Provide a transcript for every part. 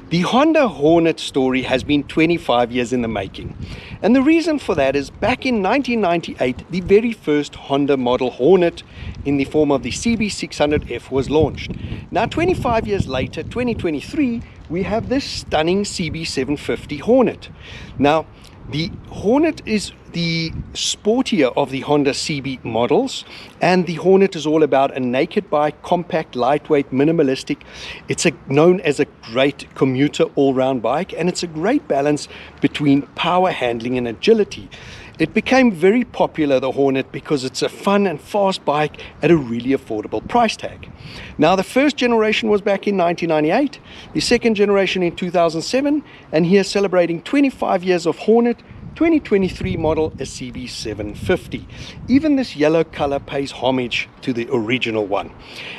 The Honda Hornet story has been 25 years in the making. And the reason for that is back in 1998, the very first Honda model Hornet in the form of the CB650 was launched. Now 25 years later, 2023, we have this stunning CB750 Hornet. Now the Hornet is the sportier of the Honda CB models, and the Hornet is all about a naked bike, compact, lightweight, minimalistic. It's known as a great commuter all-round bike, and it's a great balance between power handling and agility. It became very popular, the Hornet, because it's a fun and fast bike at a really affordable price tag. Now, the first generation was back in 1998, the second generation in 2007, and here celebrating 25 years of Hornet, 2023 model, a CB750. Even this yellow color pays homage to the original one.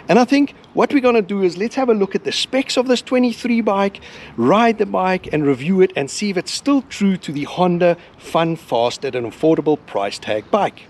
And I think what we're going to do is let's have a look at the specs of this 23 bike, ride the bike and review it and see if it's still true to the Honda fun, fast at an affordable price tag bike.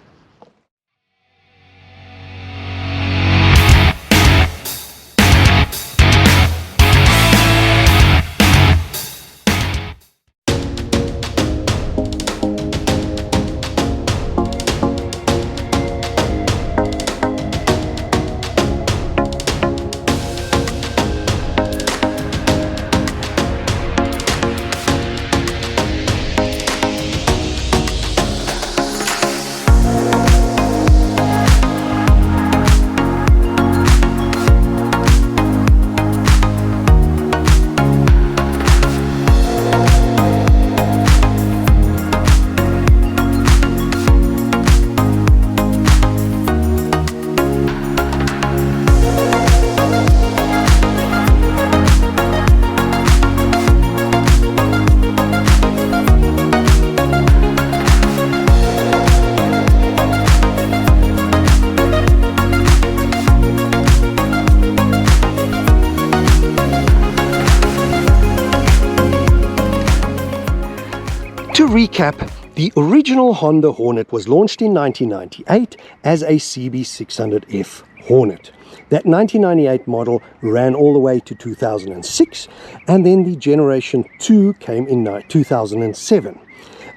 To recap, the original Honda Hornet was launched in 1998 as a CB600F Hornet. That 1998 model ran all the way to 2006, and then the Generation 2 came in 2007.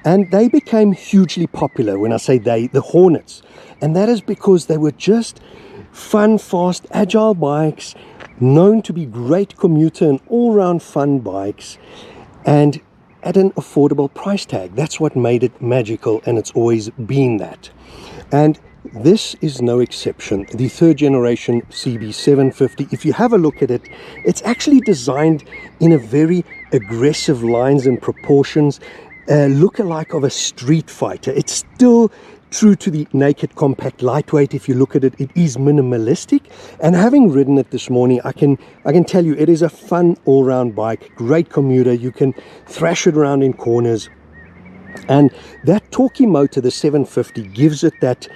And they became hugely popular. When I say they, the Hornets. And that is because they were just fun, fast, agile bikes, known to be great commuter and all-round fun bikes, and at an affordable price tag. That's what made it magical, and it's always been that. And this is no exception. The third generation CB750, if you have a look at it, it's actually designed in a very aggressive lines and proportions, look-alike of a street fighter. It's still true to the naked, compact, lightweight. If you look at it, it is minimalistic. And having ridden it this morning, I can tell you it is a fun all-round bike, great commuter. You can thrash it around in corners. And that torquey motor, the 750, gives it that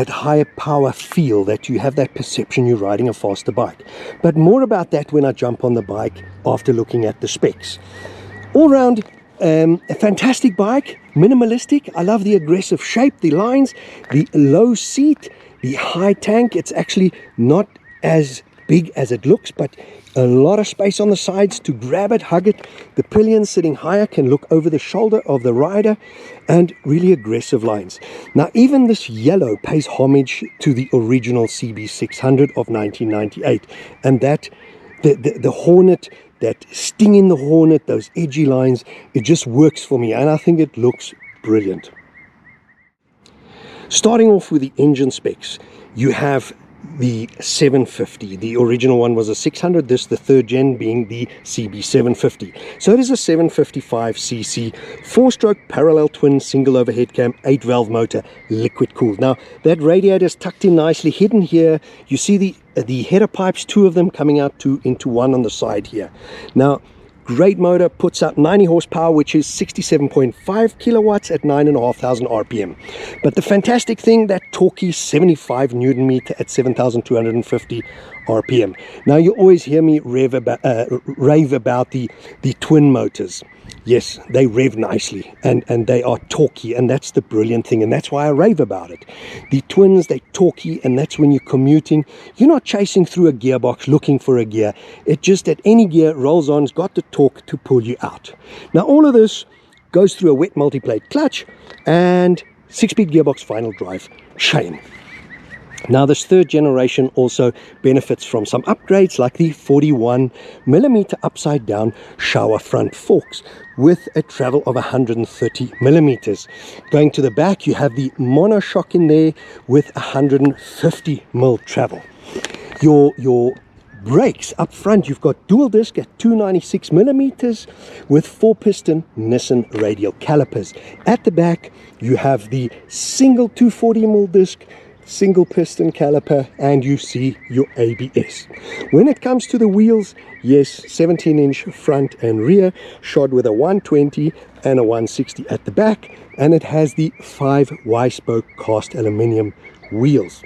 higher power feel, that you have that perception you're riding a faster bike. But more about that when I jump on the bike after looking at the specs. All round, a fantastic bike, minimalistic. I love the aggressive shape, the lines, the low seat, the high tank. It's actually not as big as it looks, but a lot of space on the sides to grab it, hug it. The pillion sitting higher can look over the shoulder of the rider, and really aggressive lines. Now, even this yellow pays homage to the original CB600 of 1998, and that the Hornet, that sting in the Hornet, those edgy lines, it just works for me, and I think it looks brilliant. Starting off with the engine specs, you have the 750. The original one was a 600, this the third gen being the CB750. So it is a 755cc 4-stroke parallel twin single overhead cam 8-valve motor, liquid cooled. Now that radiator is tucked in nicely, hidden here. You see the header pipes, 2 of them coming out into one on the side here. Now great motor, puts out 90 horsepower, which is 67.5 kilowatts at 9,500 RPM. But the fantastic thing, that torquey 75 Newton meter at 7,250 RPM. Now you always hear me rave about the twin motors. yes, they rev nicely and they are torquey, and that's the brilliant thing, and that's why I rave about it. The twins, they're torquey, and that's when you're commuting. You're not chasing through a gearbox looking for a gear. It just at any gear rolls on, it's got the torque to pull you out. Now all of this goes through a wet multi-plate clutch and 6-speed gearbox final drive chain. Now this third generation also benefits from some upgrades like the 41mm upside down shower front forks with a travel of 130mm. Going to the back, you have the monoshock in there with 150mm travel. Your brakes up front, you've got dual disc at 296mm with 4-piston Nissan radial calipers. At the back, you have the single 240mm disc, single piston caliper, and you see your ABS. When it comes to the wheels, yes, 17-inch front and rear, shod with a 120 and a 160 at the back, and it has the 5 Y-spoke cast aluminium wheels.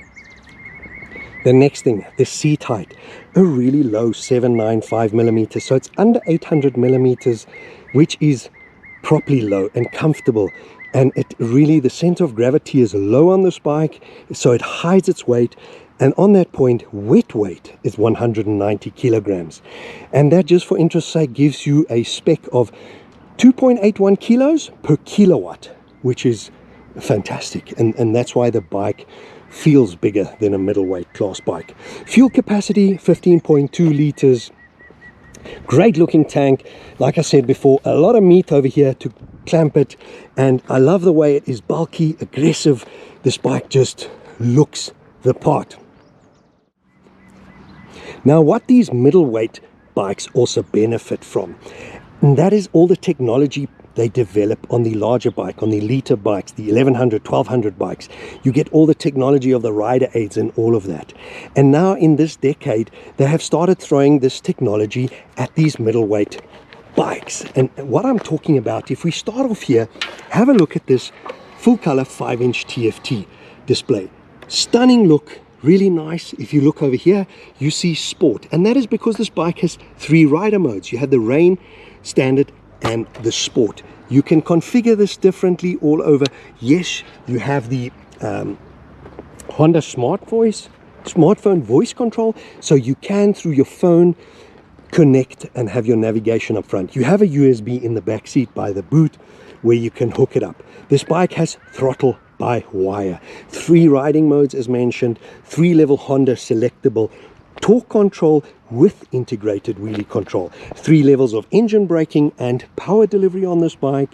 The next thing, the seat height, a really low 795mm, so it's under 800mm, which is properly low and comfortable. And it really, the center of gravity is low on this bike, so it hides its weight. And on that point, wet weight is 190 kilograms. And that, just for interest's sake, gives you a spec of 2.81 kilos per kilowatt, which is fantastic. And that's why the bike feels bigger than a middleweight class bike. Fuel capacity, 15.2 liters. Great looking tank. Like I said before, a lot of meat over here to clamp it, and I love the way it is bulky, aggressive. This bike just looks the part. Now what these middleweight bikes also benefit from, and that is all the technology they develop on the larger bike, on the liter bikes, the 1100, 1200 bikes. You get all the technology of the rider aids and all of that. And now in this decade, they have started throwing this technology at these middleweight bikes. And what I'm talking about, if we start off here, have a look at this full color 5-inch TFT display. Stunning look, really nice. If you look over here, you see sport, and that is because this bike has 3 rider modes. You have the rain, standard, and the sport. You can configure this differently all over. Yes, you have the Honda smartphone voice control, so you can through your phone connect and have your navigation up front. You have a USB in the back seat by the boot where you can hook it up. This bike has throttle by wire, 3 riding modes as mentioned, 3-level Honda selectable torque control with integrated wheelie control, 3 levels of engine braking and power delivery on this bike,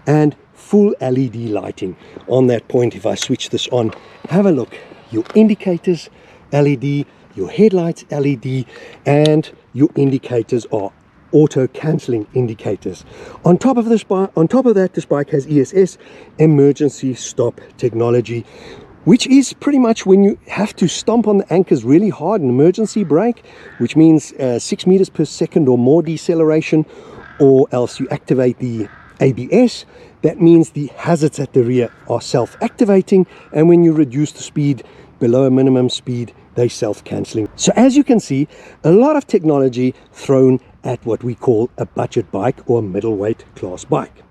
and full LED lighting. On that point, if I switch this on, have a look. Your indicators LED, your headlights LED, and your indicators are auto cancelling indicators. On top of that, this bike has ESS, emergency stop technology, which is pretty much when you have to stomp on the anchors really hard, an emergency brake, which means 6 meters per second or more deceleration, or else you activate the ABS. That means the hazards at the rear are self-activating, and when you reduce the speed below a minimum speed, they self-cancelling. So as you can see, a lot of technology thrown at what we call a budget bike or a middleweight class bike.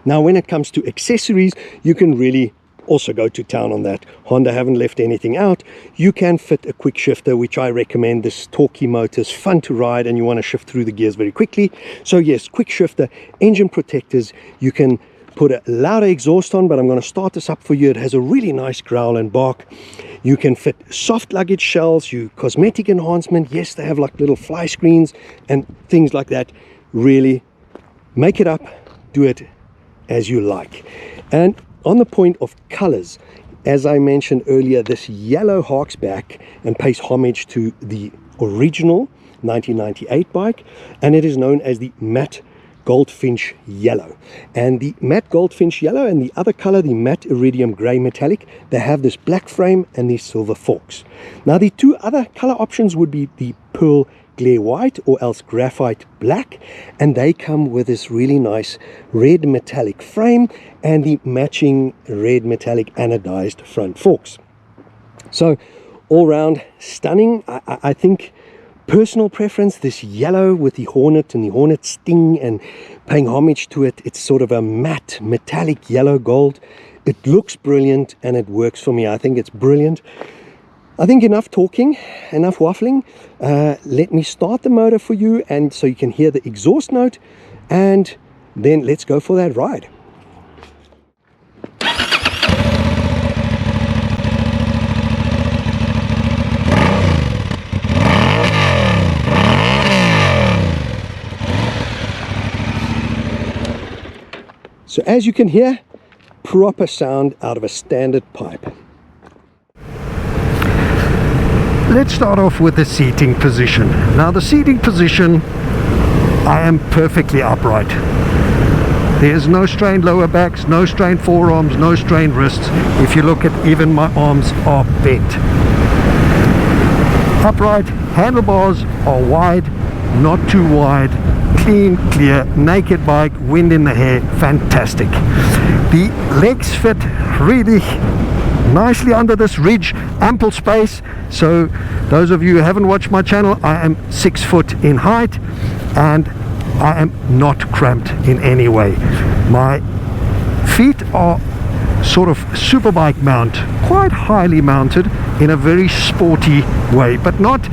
Now when it comes to accessories, you can really also go to town on that. Honda haven't left anything out. You can fit a quick shifter, which I recommend. This torquey motor is fun to ride and you want to shift through the gears very quickly. So yes, quick shifter, engine protectors. You can put a louder exhaust on, but I'm going to start this up for you. It has a really nice growl and bark. You can fit soft luggage shells, cosmetic enhancement. Yes, they have like little fly screens and things like that. Really make it up, do it as you like. And on the point of colors, as I mentioned earlier, this yellow harks back and pays homage to the original 1998 bike, and it is known as the matte goldfinch yellow. And the matte goldfinch yellow and the other color, the matte iridium gray metallic, they have this black frame and these silver forks. Now the 2 other color options would be the pearl glare white or else graphite black, and they come with this really nice red metallic frame and the matching red metallic anodized front forks. So all round stunning. I think personal preference, this yellow with the Hornet and the Hornet sting and paying homage to it. It's sort of a matte metallic yellow gold. It looks brilliant and it works for me. I think it's brilliant. I think enough talking, enough waffling. Let me start the motor for you, and so you can hear the exhaust note, and then let's go for that ride. So as you can hear, proper sound out of a standard pipe. Let's start off with the seating position. Now the seating position, I am perfectly upright. There's no strained lower backs, no strained forearms, no strained wrists. If you look at, even my arms are bent. Upright, handlebars are wide, not too wide, clean, clear, naked bike, wind in the hair, fantastic. The legs fit really nicely under this ridge, ample space. So those of you who haven't watched my channel, I am 6 foot in height and I am not cramped in any way. My feet are sort of superbike mount, quite highly mounted in a very sporty way, but not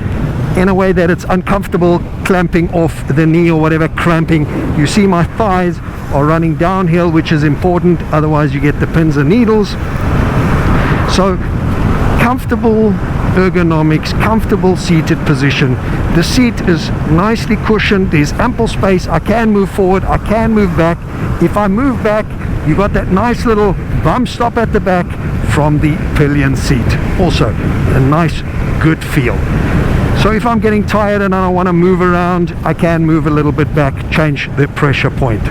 in a way that it's uncomfortable, clamping off the knee or whatever, cramping. You see my thighs are running downhill, which is important, otherwise you get the pins and needles. So comfortable ergonomics, comfortable seated position. The seat is nicely cushioned, there's ample space. I can move forward, I can move back. If I move back, you got that nice little bum stop at the back from the pillion seat. Also a nice good feel. So if I'm getting tired and I want to move around, I can move a little bit back, change the pressure point.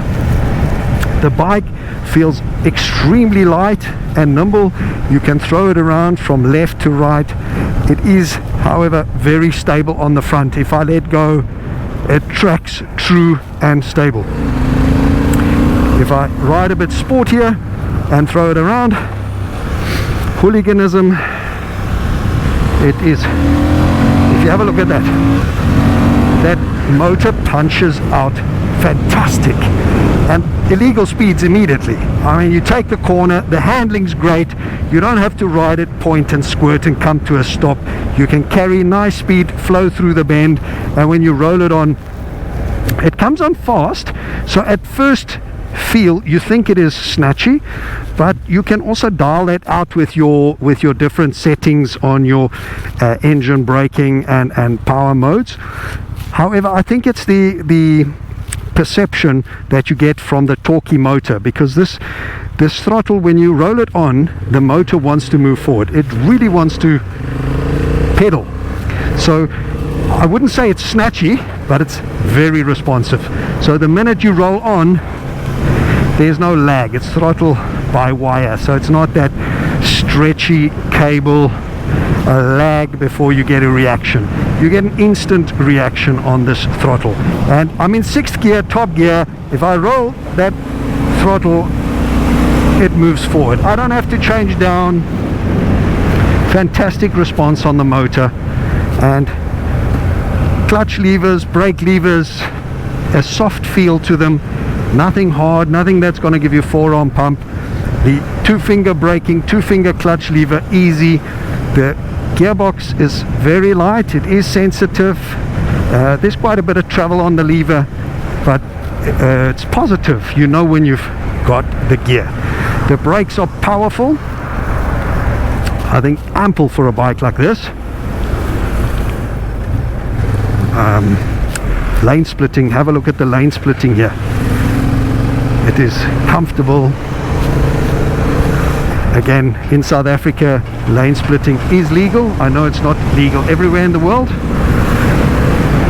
The bike feels extremely light and nimble. You can throw it around from left to right. It is, however, very stable on the front. If I let go, it tracks true and stable. If I ride a bit sportier and throw it around, hooliganism, it is. If you have a look at that, that motor punches out fantastic and illegal speeds immediately. I mean, you take the corner, the handling's great, you don't have to ride it, point and squirt and come to a stop. You can carry nice speed, flow through the bend, and when you roll it on, it comes on fast. So at first feel you think it is snatchy, but you can also dial that out with your different settings on your engine, braking and power modes. However, I think it's the perception that you get from the torquey motor, because this throttle, when you roll it on, the motor wants to move forward. It really wants to pedal. So I wouldn't say it's snatchy, but it's very responsive. So the minute you roll on, there's no lag. It's throttle by wire, so it's not that stretchy cable lag before you get a reaction. You get an instant reaction on this throttle. And I'm in 6th gear, top gear. If I roll that throttle, it moves forward. I don't have to change down. Fantastic response on the motor. And clutch levers, brake levers, a soft feel to them. Nothing hard, nothing that's going to give you forearm pump. The 2-finger braking, 2-finger clutch lever, easy. The gearbox is very light, it is sensitive. There's quite a bit of travel on the lever, but it's positive. You know when you've got the gear. The brakes are powerful. I think ample for a bike like this. Lane splitting, have a look at the lane splitting here. It is comfortable. Again, in South Africa, lane splitting is legal. I know it's not legal everywhere in the world,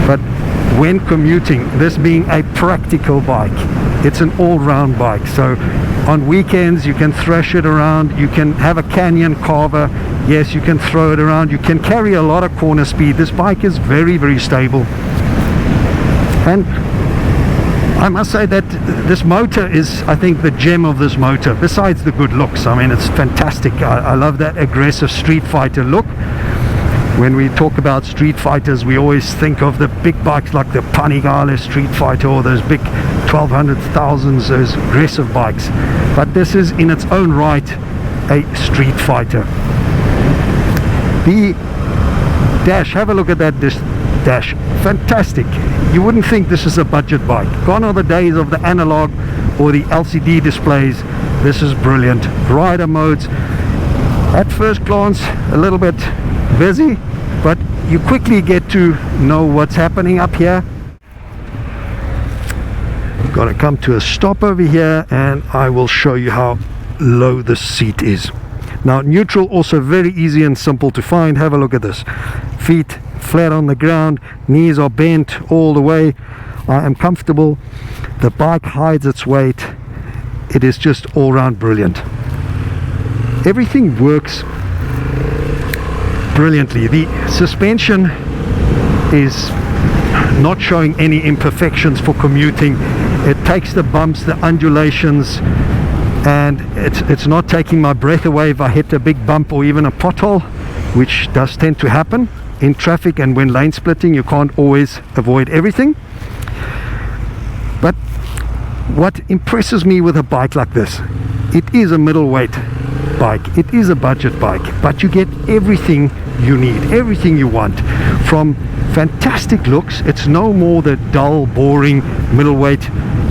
but when commuting, this being a practical bike, it's an all-round bike. So on weekends you can thrash it around, you can have a canyon carver, yes, you can throw it around, you can carry a lot of corner speed. This bike is very, very stable. And I must say that this motor is, I think, the gem of this motor, besides the good looks. I mean, it's fantastic. I love that aggressive Street Fighter look. When we talk about street fighters, we always think of the big bikes like the Panigale Street Fighter, or those big 1200 thousands, those aggressive bikes. But this is in its own right a street fighter. The dash, have a look at that dash, fantastic. You wouldn't think this is a budget bike. Gone are the days of the analog or the LCD displays. This is brilliant. Rider modes, at first glance a little bit busy, but you quickly get to know what's happening up here. Got to come to a stop over here, and I will show you how low the seat is. Now, neutral also very easy and simple to find. Have a look at this. Feet flat on the ground, knees are bent all the way. I am comfortable. The bike hides its weight. It is just all round brilliant. Everything works brilliantly. The suspension is not showing any imperfections for commuting. It takes the bumps, the undulations, and it's not taking my breath away if I hit a big bump or even a pothole, which does tend to happen in traffic, and when lane splitting you can't always avoid everything. But what impresses me with a bike like this, it is a middleweight bike, it is a budget bike, but you get everything you need, everything you want. From fantastic looks, it's no more the dull, boring middleweight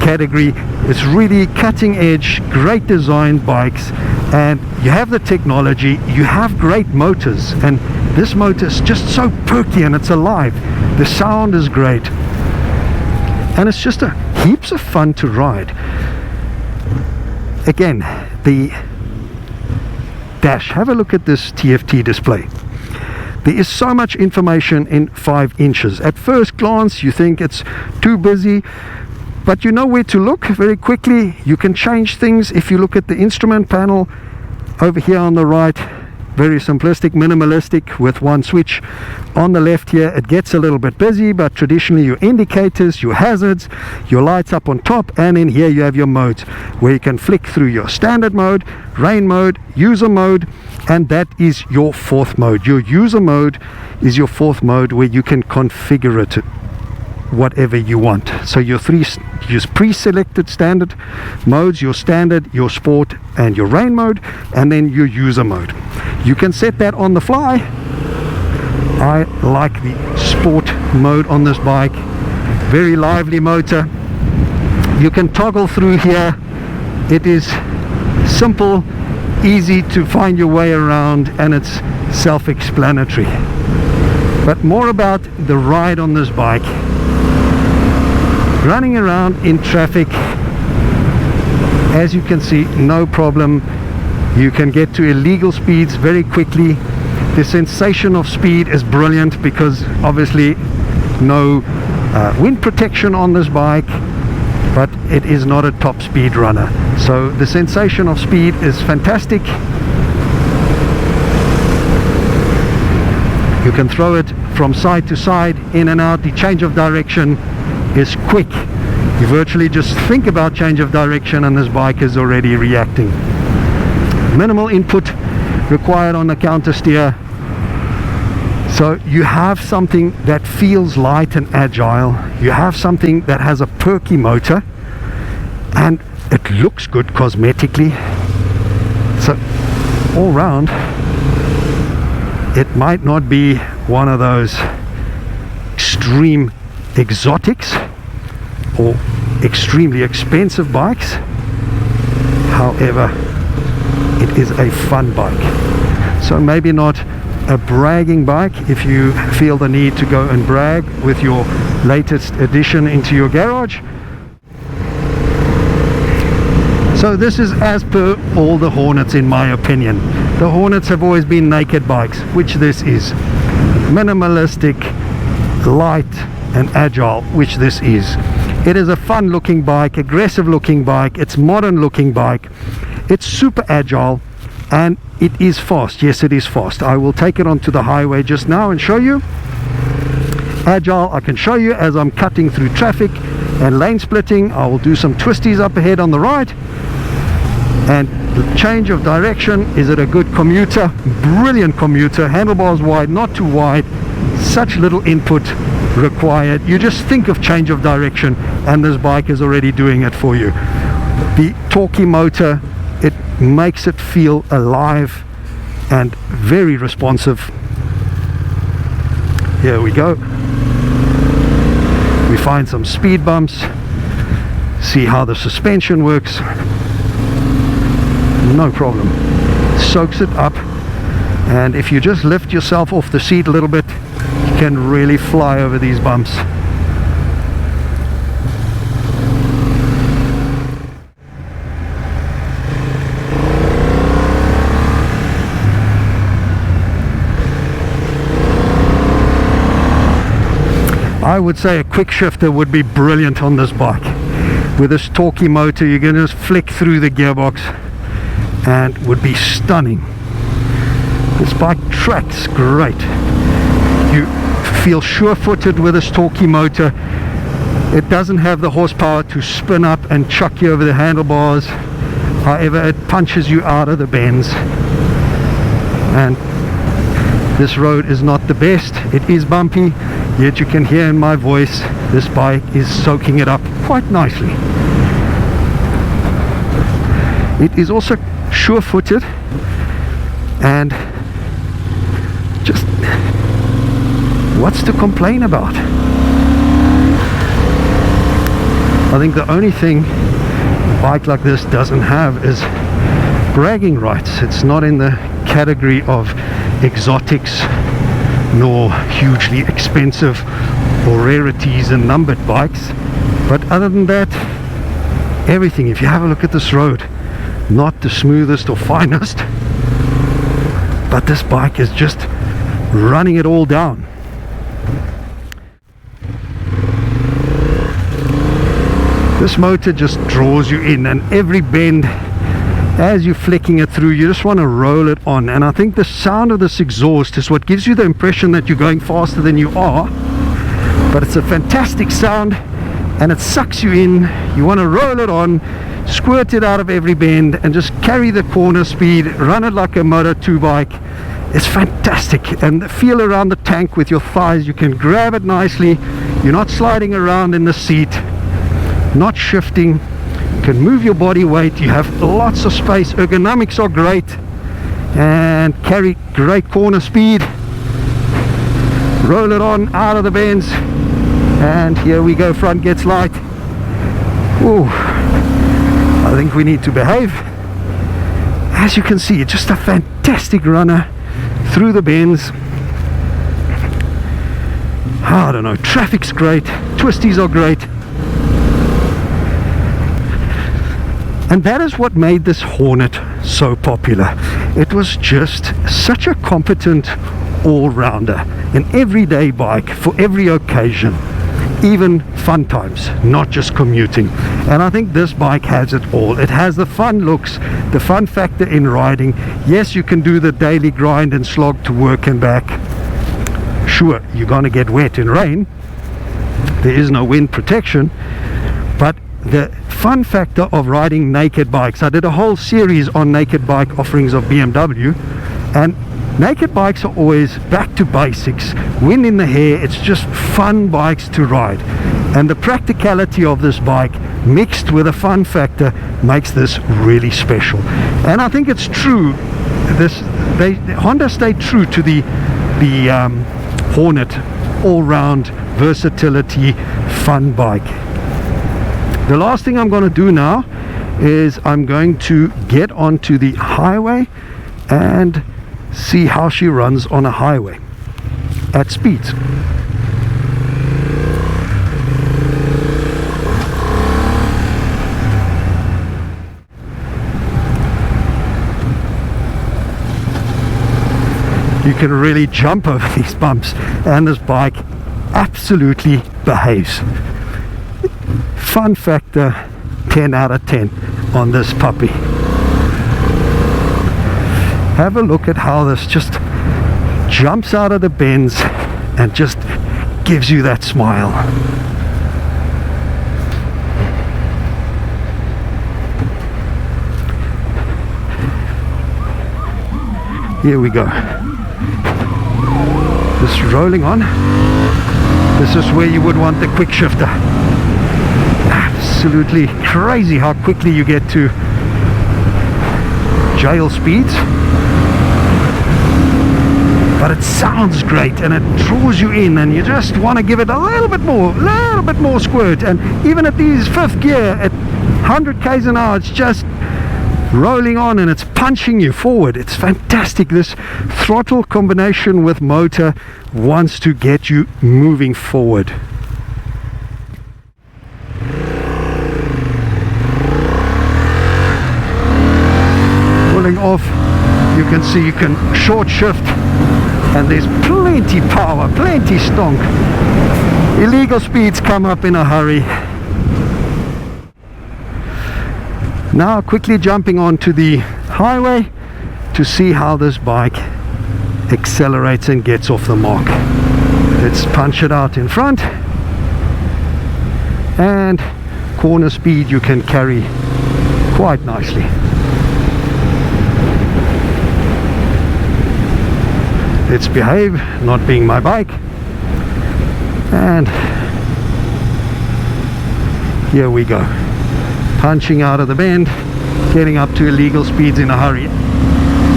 category. It's really cutting edge, great design bikes, and you have the technology, you have great motors, and this motor is just so perky and it's alive. The sound is great, and it's just heaps of fun to ride. Again, the dash, have a look at this TFT display. There is so much information in 5 inches. At first glance you think it's too busy, but you know where to look very quickly. You can change things. If you look at the instrument panel over here on the right, very simplistic, minimalistic, with one switch. On the left here it gets a little bit busy, but traditionally your indicators, your hazards, your lights up on top, and in here you have your modes where you can flick through your standard mode, rain mode, user mode, and that is your 4th mode. Your user mode is your 4th mode, where you can configure it whatever you want. So your 3 pre-selected standard modes, your standard, your sport, and your rain mode, and then your user mode. You can set that on the fly. I like the sport mode on this bike. Very lively motor. You can toggle through here. It is simple, easy to find your way around, and it's self-explanatory. But more about the ride on this bike. Running around in traffic, as you can see, no problem. You can get to illegal speeds very quickly. The sensation of speed is brilliant because obviously no wind protection on this bike, but it is not a top speed runner. So the sensation of speed is fantastic. You can throw it from side to side, in and out. The change of direction is quick. You virtually just think about change of direction and this bike is already reacting. Minimal input required on the counter steer, so you have something that feels light and agile. You have something that has a perky motor, and it looks good cosmetically. So all round, it might not be one of those extreme exotics or extremely expensive bikes. However, it is a fun bike. So maybe not a bragging bike if you feel the need to go and brag with your latest addition into your garage. So this is as per all the Hornets, in my opinion. The Hornets have always been naked bikes, which this is. Minimalistic, light and agile, which this is. It is a fun looking bike, aggressive looking bike, it's modern looking bike, it's super agile, and it is fast. Yes, it is fast. I will take it onto the highway just now and show you. Agile, I can show you as I'm cutting through traffic and lane splitting. I will do some twisties up ahead on the right. And the change of direction, is it a good commuter? Brilliant commuter. Handlebars wide, not too wide, such little input required. You just think of change of direction and this bike is already doing it for you. The torquey motor, it makes it feel alive and very responsive. Here we go. We find some speed bumps, see how the suspension works. No problem, soaks it up, and if you just lift yourself off the seat a little bit, you can really fly over these bumps. I would say a quick shifter would be brilliant on this bike. With this torquey motor, you're going to just flick through the gearbox and would be stunning. This bike tracks great. You feel sure-footed with this torquey motor. It doesn't have the horsepower to spin up and chuck you over the handlebars. However, it punches you out of the bends. And this road is not the best. It is bumpy, yet you can hear in my voice this bike is soaking it up quite nicely. It is also sure-footed, and just what's to complain about? I think the only thing a bike like this doesn't have is bragging rights. It's not in the category of exotics nor hugely expensive or rarities and numbered bikes, but other than that, everything. If you have a look at this road, not the smoothest or finest, but this bike is just running it all down. This motor just draws you in, and every bend as you're flicking it through, you just want to roll it on. And I think the sound of this exhaust is what gives you the impression that you're going faster than you are, but it's a fantastic sound and it sucks you in. You want to roll it on, squirt it out of every bend, and just carry the corner speed, run it like a Moto2 bike. It's fantastic. And the feel around the tank with your thighs, you can grab it nicely, you're not sliding around in the seat, not shifting. You can move your body weight, you have lots of space, ergonomics are great, and carry great corner speed. Roll it on out of the bends, and here we go, front gets light. Ooh, I think we need to behave. As you can see, it's just a fantastic runner through the bends. I don't know, traffic's great, twisties are great. And that is what made this Hornet so popular. It was just such a competent all-rounder, an everyday bike for every occasion, even fun times, not just commuting. And I think this bike has it all. It has the fun looks, the fun factor in riding. Yes, you can do the daily grind and slog to work and back. Sure, you're going to get wet in rain. There is no wind protection, but the fun factor of riding naked bikes. I did a whole series on naked bike offerings of BMW, and naked bikes are always back to basics, wind in the hair. It's just fun bikes to ride, and the practicality of this bike mixed with a fun factor makes this really special. And I think it's true, Honda stayed true to the Hornet all-round versatility fun bike. The last thing I'm going to do now is I'm going to get onto the highway and see how she runs on a highway at speeds. You can really jump over these bumps, and this bike absolutely behaves. Fun factor 10 out of 10 on this puppy. Have a look at how this just jumps out of the bends and just gives you that smile. Here we go. Just rolling on. This is where you would want the quick shifter. Absolutely crazy how quickly you get to jail speeds. But it sounds great and it draws you in, and you just want to give it a little bit more squirt. And even at these 5th gear at 100 k's an hour, it's just rolling on and it's punching you forward. It's fantastic. This throttle combination with motor wants to get you moving forward. Pulling off, you can see you can short shift, and there's plenty power, plenty stonk. Illegal speeds come up in a hurry. Now quickly jumping onto the highway to see how this bike accelerates and gets off the mark. Let's punch it out in front, and corner speed you can carry quite nicely. Let's behave, not being my bike. And here we go. Punching out of the bend, getting up to illegal speeds in a hurry.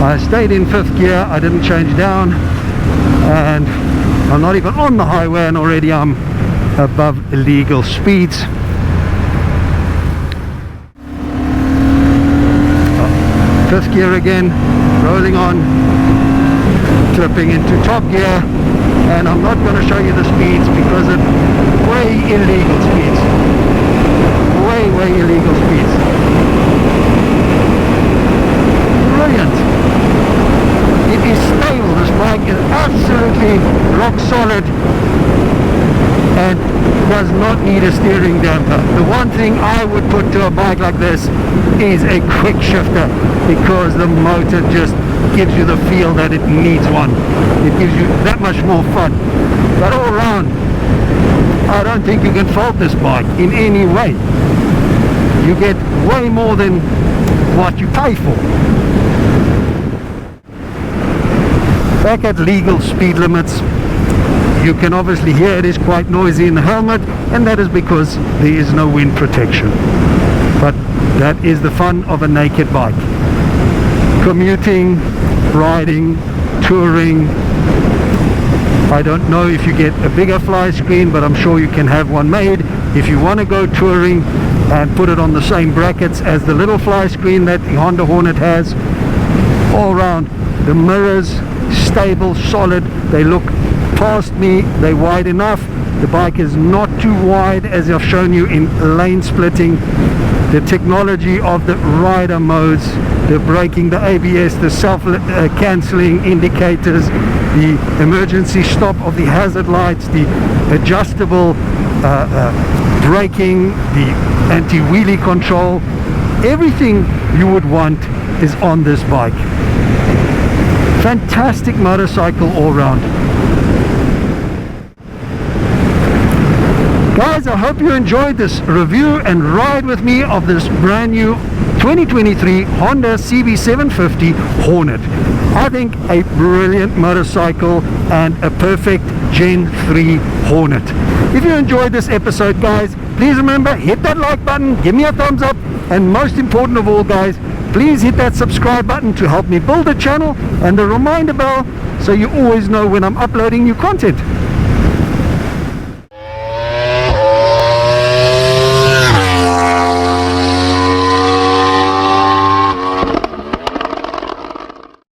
I stayed in 5th gear, I didn't change down, and I'm not even on the highway and already I'm above illegal speeds. 5th gear again, rolling on, clipping into top gear, and I'm not going to show you the speeds because it's way illegal speeds. Way illegal speeds. Brilliant. It is stable. This bike is absolutely rock solid and does not need a steering damper. The one thing I would put to a bike like this is a quick shifter, because the motor just gives you the feel that it needs one. It gives you that much more fun. But all around, I don't think you can fault this bike in any way. You get way more than what you pay for. Back at legal speed limits, you can obviously hear it is quite noisy in the helmet, and that is because there is no wind protection. But that is the fun of a naked bike. Commuting, riding, touring. I don't know if you get a bigger fly screen, but I'm sure you can have one made if you want to go touring and put it on the same brackets as the little fly screen that the Honda Hornet has. All around, the mirrors stable, solid. They look past me, they're wide enough. The bike is not too wide, as I've shown you in lane splitting. The technology of the rider modes, the braking, the ABS, the self-cancelling indicators, the emergency stop of the hazard lights, the adjustable braking, the anti-wheelie control, everything you would want is on this bike. Fantastic motorcycle all round. Guys, I hope you enjoyed this review and ride with me of this brand new 2023 Honda CB750 Hornet. I think a brilliant motorcycle and a perfect Gen 3 Hornet. If you enjoyed this episode, guys, please remember, hit that like button, give me a thumbs up, and most important of all, guys, please hit that subscribe button to help me build the channel, and the reminder bell so you always know when I'm uploading new content.